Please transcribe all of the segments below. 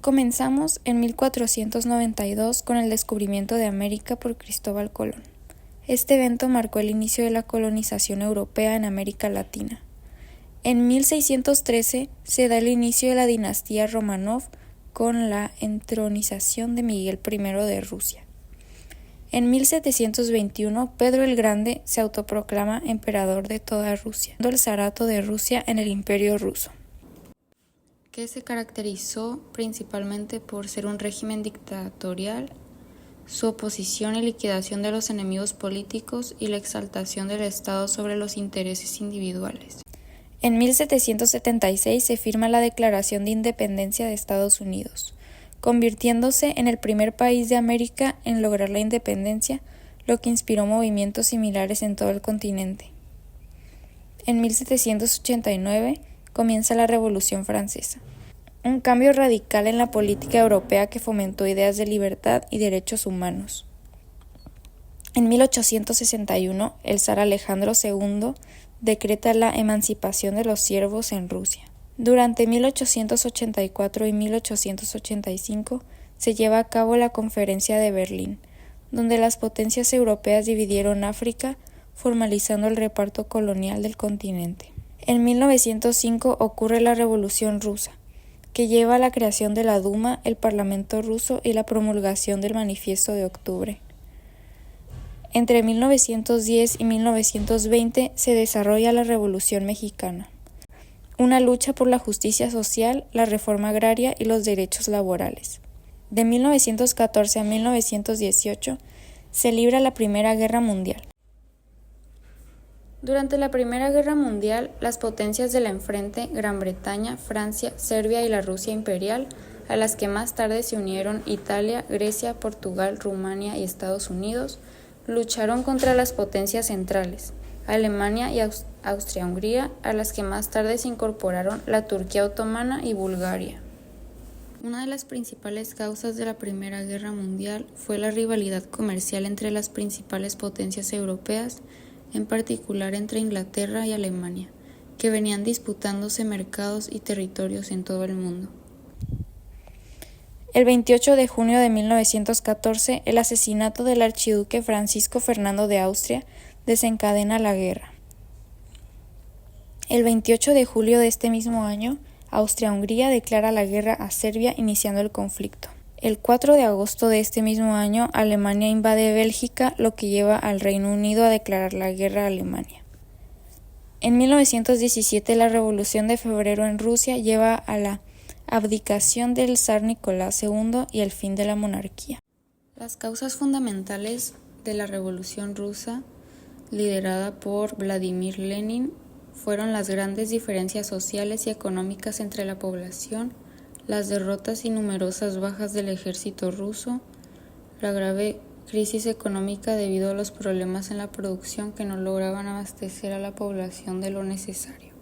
Comenzamos en 1492 con el descubrimiento de América por Cristóbal Colón. Este evento marcó el inicio de la colonización europea en América Latina. En 1613 se da el inicio de la dinastía Románov con la entronización de Miguel I de Rusia. En 1721 Pedro el Grande se autoproclama emperador de toda Rusia, dando el zarato de Rusia en el Imperio ruso, que se caracterizó principalmente por ser un régimen dictatorial, su oposición y liquidación de los enemigos políticos y la exaltación del Estado sobre los intereses individuales. En 1776 se firma la Declaración de Independencia de Estados Unidos, convirtiéndose en el primer país de América en lograr la independencia, lo que inspiró movimientos similares en todo el continente. En 1789 comienza la Revolución Francesa, un cambio radical en la política europea que fomentó ideas de libertad y derechos humanos. En 1861, el zar Alejandro II decreta la emancipación de los siervos en Rusia. Durante 1884 y 1885 se lleva a cabo la Conferencia de Berlín, donde las potencias europeas dividieron África, formalizando el reparto colonial del continente. En 1905 ocurre la Revolución Rusa, que lleva a la creación de la Duma, el Parlamento ruso y la promulgación del Manifiesto de Octubre. Entre 1910 y 1920 se desarrolla la Revolución Mexicana, una lucha por la justicia social, la reforma agraria y los derechos laborales. De 1914 a 1918 se libra la Primera Guerra Mundial. Durante la Primera Guerra Mundial, las potencias de la enfrente, Gran Bretaña, Francia, Serbia y la Rusia imperial, a las que más tarde se unieron Italia, Grecia, Portugal, Rumania y Estados Unidos, lucharon contra las potencias centrales, Alemania y Austria-Hungría, a las que más tarde se incorporaron la Turquía otomana y Bulgaria. Una de las principales causas de la Primera Guerra Mundial fue la rivalidad comercial entre las principales potencias europeas, en particular entre Inglaterra y Alemania, que venían disputándose mercados y territorios en todo el mundo. El 28 de junio de 1914, el asesinato del archiduque Francisco Fernando de Austria desencadena la guerra. El 28 de julio de este mismo año, Austria-Hungría declara la guerra a Serbia, iniciando el conflicto. El 4 de agosto de este mismo año, Alemania invade Bélgica, lo que lleva al Reino Unido a declarar la guerra a Alemania. En 1917, la Revolución de Febrero en Rusia lleva a la abdicación del zar Nicolás II y el fin de la monarquía. Las causas fundamentales de la Revolución rusa, liderada por Vladimir Lenin, fueron las grandes diferencias sociales y económicas entre la población, las derrotas y numerosas bajas del ejército ruso, la grave crisis económica debido a los problemas en la producción que no lograban abastecer a la población de lo necesario.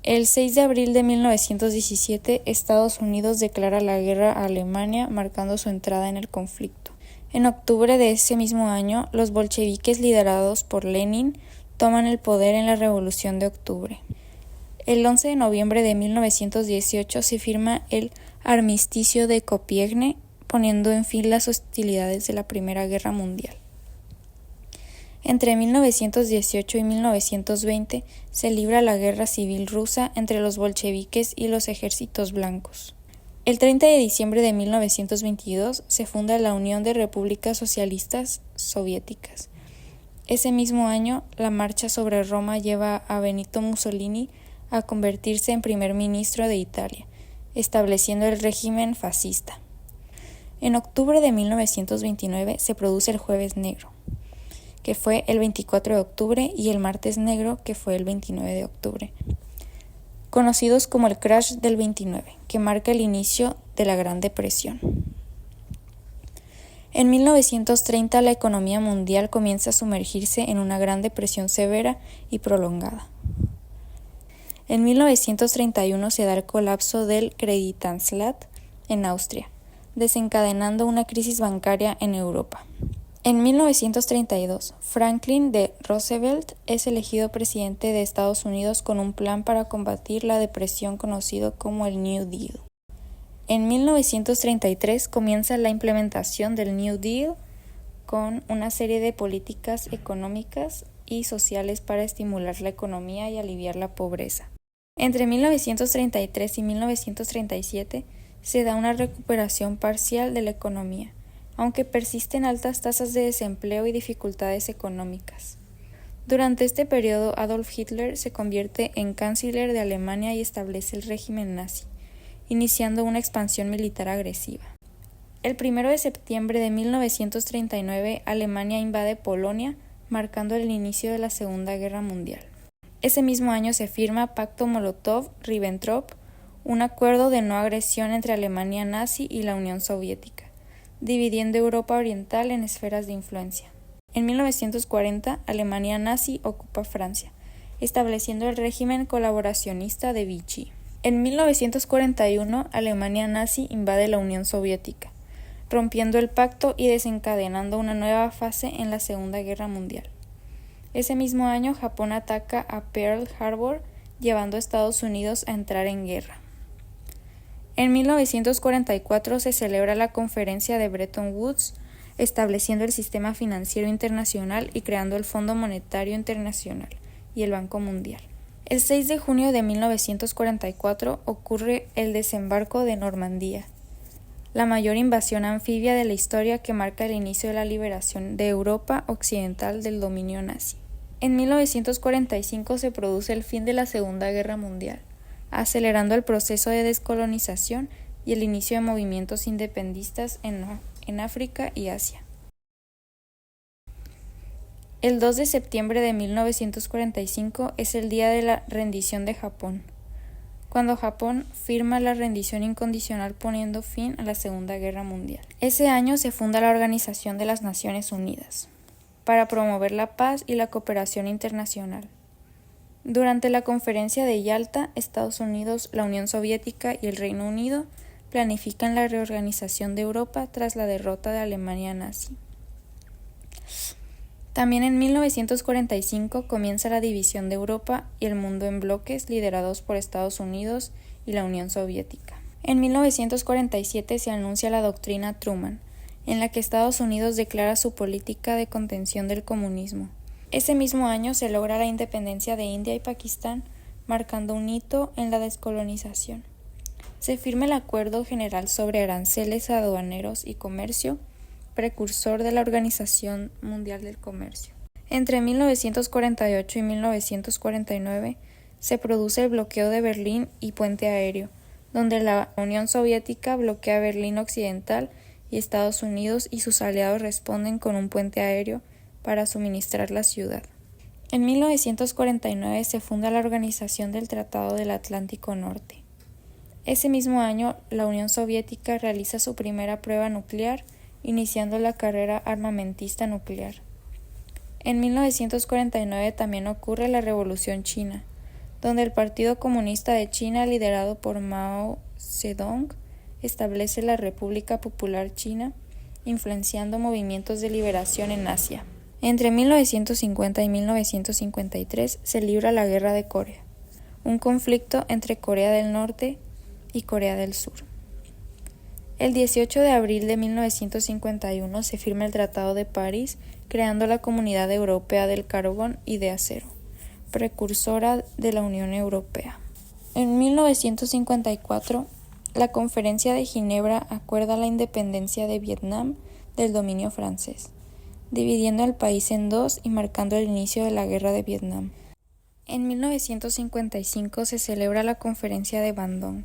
El 6 de abril de 1917, Estados Unidos declara la guerra a Alemania, marcando su entrada en el conflicto. En octubre de ese mismo año, los bolcheviques liderados por Lenin toman el poder en la Revolución de Octubre. El 11 de noviembre de 1918 se firma el Armisticio de Compiègne, poniendo en fin las hostilidades de la Primera Guerra Mundial. Entre 1918 y 1920 se libra la Guerra Civil Rusa entre los bolcheviques y los ejércitos blancos. El 30 de diciembre de 1922 se funda la Unión de Repúblicas Socialistas Soviéticas. Ese mismo año, la Marcha sobre Roma lleva a Benito Mussolini a convertirse en primer ministro de Italia, estableciendo el régimen fascista. En octubre de 1929 se produce el Jueves Negro, que fue el 24 de octubre, y el Martes Negro, que fue el 29 de octubre, conocidos como el Crash del 29, que marca el inicio de la Gran Depresión. En 1930 la economía mundial comienza a sumergirse en una Gran Depresión severa y prolongada. En 1931 se da el colapso del Kreditanstalt en Austria, desencadenando una crisis bancaria en Europa. En 1932, Franklin D. Roosevelt es elegido presidente de Estados Unidos con un plan para combatir la depresión conocido como el New Deal. En 1933 comienza la implementación del New Deal con una serie de políticas económicas y sociales para estimular la economía y aliviar la pobreza. Entre 1933 y 1937 se da una recuperación parcial de la economía, aunque persisten altas tasas de desempleo y dificultades económicas. Durante este periodo, Adolf Hitler se convierte en canciller de Alemania y establece el régimen nazi, iniciando una expansión militar agresiva. El 1 de septiembre de 1939, Alemania invade Polonia, marcando el inicio de la Segunda Guerra Mundial. Ese mismo año se firma Pacto Molotov-Ribbentrop, un acuerdo de no agresión entre Alemania nazi y la Unión Soviética, dividiendo Europa Oriental en esferas de influencia. En 1940, Alemania nazi ocupa Francia, estableciendo el régimen colaboracionista de Vichy. En 1941, Alemania nazi invade la Unión Soviética, rompiendo el pacto y desencadenando una nueva fase en la Segunda Guerra Mundial. Ese mismo año, Japón ataca a Pearl Harbor, llevando a Estados Unidos a entrar en guerra. En 1944 se celebra la Conferencia de Bretton Woods, estableciendo el sistema financiero internacional y creando el Fondo Monetario Internacional y el Banco Mundial. El 6 de junio de 1944 ocurre el desembarco de Normandía, la mayor invasión anfibia de la historia que marca el inicio de la liberación de Europa occidental del dominio nazi. En 1945 se produce el fin de la Segunda Guerra Mundial, acelerando el proceso de descolonización y el inicio de movimientos independistas en África y Asia. El 2 de septiembre de 1945 es el día de la rendición de Japón, cuando Japón firma la rendición incondicional poniendo fin a la Segunda Guerra Mundial. Ese año se funda la Organización de las Naciones Unidas, para promover la paz y la cooperación internacional. Durante la Conferencia de Yalta, Estados Unidos, la Unión Soviética y el Reino Unido planifican la reorganización de Europa tras la derrota de Alemania nazi. También en 1945 comienza la división de Europa y el mundo en bloques liderados por Estados Unidos y la Unión Soviética. En 1947 se anuncia la doctrina Truman, en la que Estados Unidos declara su política de contención del comunismo. Ese mismo año se logra la independencia de India y Pakistán, marcando un hito en la descolonización. Se firma el Acuerdo General sobre Aranceles Aduaneros y Comercio, precursor de la Organización Mundial del Comercio. Entre 1948 y 1949 se produce el bloqueo de Berlín y Puente Aéreo, donde la Unión Soviética bloquea Berlín Occidental y Estados Unidos y sus aliados responden con un puente aéreo para suministrar la ciudad. En 1949 se funda la Organización del Tratado del Atlántico Norte. Ese mismo año, la Unión Soviética realiza su primera prueba nuclear, iniciando la carrera armamentista nuclear. En 1949 también ocurre la Revolución China, donde el Partido Comunista de China, liderado por Mao Zedong, establece la República Popular China, influenciando movimientos de liberación en Asia. Entre 1950 y 1953 se libra la Guerra de Corea, un conflicto entre Corea del Norte y Corea del Sur. El 18 de abril de 1951 se firma el Tratado de París, creando la Comunidad Europea del Carbón y de Acero, precursora de la Unión Europea. En 1954, la Conferencia de Ginebra acuerda la independencia de Vietnam del dominio francés, dividiendo el país en dos y marcando el inicio de la Guerra de Vietnam. En 1955 se celebra la Conferencia de Bandung,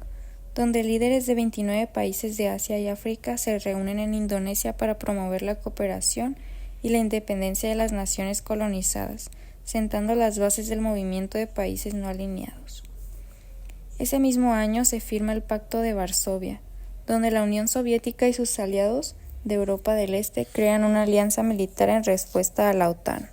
donde líderes de 29 países de Asia y África se reúnen en Indonesia para promover la cooperación y la independencia de las naciones colonizadas, sentando las bases del movimiento de países no alineados. Ese mismo año se firma el Pacto de Varsovia, donde la Unión Soviética y sus aliados de Europa del Este crean una alianza militar en respuesta a la OTAN.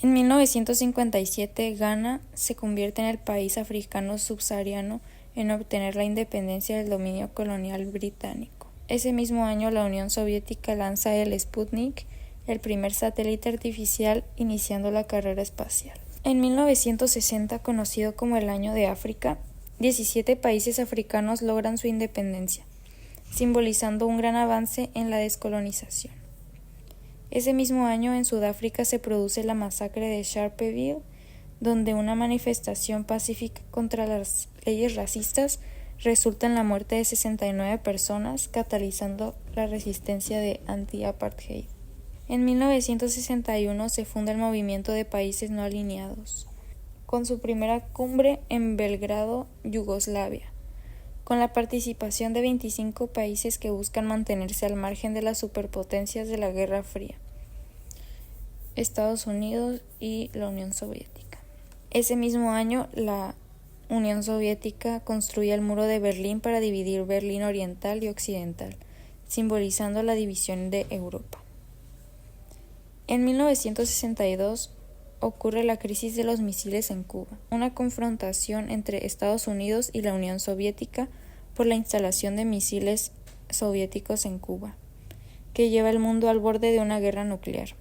En 1957, Ghana se convierte en el país africano subsahariano en obtener la independencia del dominio colonial británico. Ese mismo año, la Unión Soviética lanza el Sputnik, el primer satélite artificial, iniciando la carrera espacial. En 1960, conocido como el Año de África, 17 países africanos logran su independencia, simbolizando un gran avance en la descolonización. Ese mismo año en Sudáfrica se produce la masacre de Sharpeville, donde una manifestación pacífica contra las leyes racistas resulta en la muerte de 69 personas, catalizando la resistencia de anti-apartheid. En 1961 se funda el Movimiento de Países No Alineados, con su primera cumbre en Belgrado, Yugoslavia, con la participación de 25 países que buscan mantenerse al margen de las superpotencias de la Guerra Fría, Estados Unidos y la Unión Soviética. Ese mismo año, la Unión Soviética construye el Muro de Berlín para dividir Berlín Oriental y Occidental, simbolizando la división de Europa. En 1962 ocurre la crisis de los misiles en Cuba, una confrontación entre Estados Unidos y la Unión Soviética por la instalación de misiles soviéticos en Cuba, que lleva el mundo al borde de una guerra nuclear.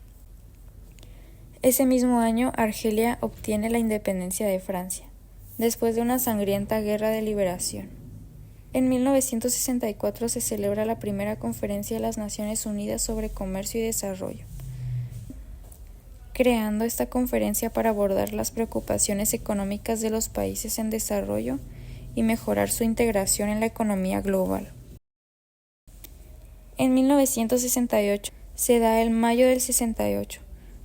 Ese mismo año, Argelia obtiene la independencia de Francia, después de una sangrienta guerra de liberación. En 1964 se celebra la primera conferencia de las Naciones Unidas sobre Comercio y Desarrollo, creando esta conferencia para abordar las preocupaciones económicas de los países en desarrollo y mejorar su integración en la economía global. En 1968 se da el Mayo del 68,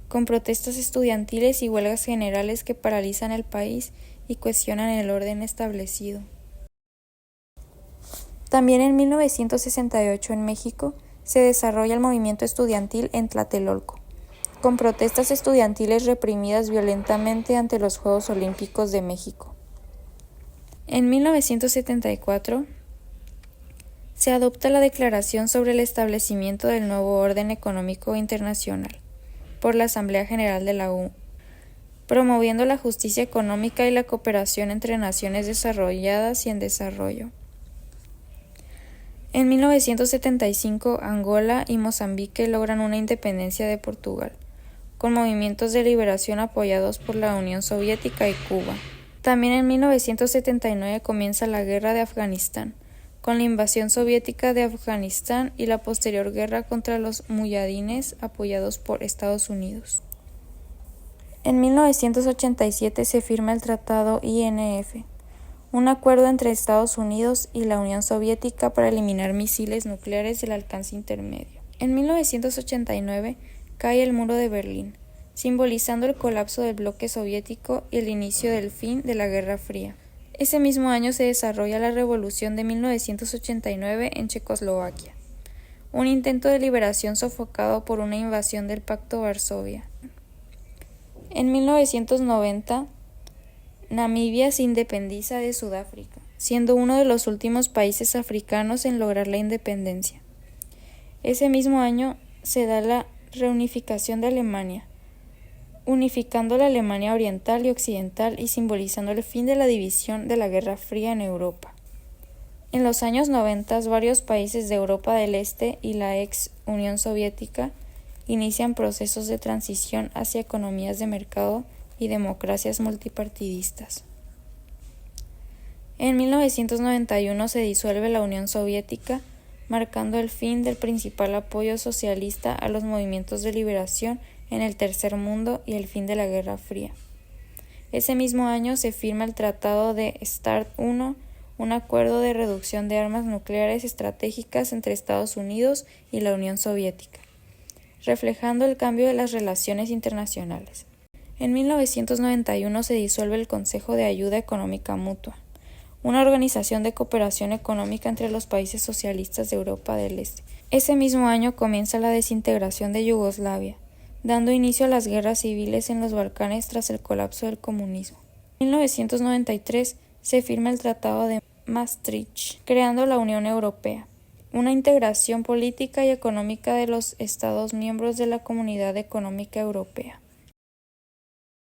con protestas estudiantiles y huelgas generales que paralizan el país y cuestionan el orden establecido. También en 1968 en México se desarrolla el movimiento estudiantil en Tlatelolco, con protestas estudiantiles reprimidas violentamente ante los Juegos Olímpicos de México. En 1974 se adopta la Declaración sobre el establecimiento del nuevo orden económico internacional por la Asamblea General de la ONU, promoviendo la justicia económica y la cooperación entre naciones desarrolladas y en desarrollo. En 1975, Angola y Mozambique logran una independencia de Portugal, con movimientos de liberación apoyados por la Unión Soviética y Cuba. También en 1979 comienza la Guerra de Afganistán, con la invasión soviética de Afganistán y la posterior guerra contra los muyahidines apoyados por Estados Unidos. En 1987 se firma el Tratado INF, un acuerdo entre Estados Unidos y la Unión Soviética para eliminar misiles nucleares del alcance intermedio. En 1989 cae el Muro de Berlín, simbolizando el colapso del bloque soviético y el inicio del fin de la Guerra Fría. Ese mismo año se desarrolla la Revolución de 1989 en Checoslovaquia, un intento de liberación sofocado por una invasión del Pacto Varsovia. En 1990, Namibia se independiza de Sudáfrica, siendo uno de los últimos países africanos en lograr la independencia. Ese mismo año se da la reunificación de Alemania, unificando la Alemania oriental y occidental y simbolizando el fin de la división de la Guerra Fría en Europa. En los años 90, varios países de Europa del Este y la ex Unión Soviética inician procesos de transición hacia economías de mercado y democracias multipartidistas. En 1991 se disuelve la Unión Soviética, marcando el fin del principal apoyo socialista a los movimientos de liberación en el Tercer Mundo y el fin de la Guerra Fría. Ese mismo año se firma el Tratado de START I, un acuerdo de reducción de armas nucleares estratégicas entre Estados Unidos y la Unión Soviética, reflejando el cambio de las relaciones internacionales. En 1991 se disuelve el Consejo de Ayuda Económica Mutua, una organización de cooperación económica entre los países socialistas de Europa del Este. Ese mismo año comienza la desintegración de Yugoslavia, dando inicio a las guerras civiles en los Balcanes tras el colapso del comunismo. En 1993 se firma el Tratado de Maastricht, creando la Unión Europea, una integración política y económica de los Estados miembros de la Comunidad Económica Europea.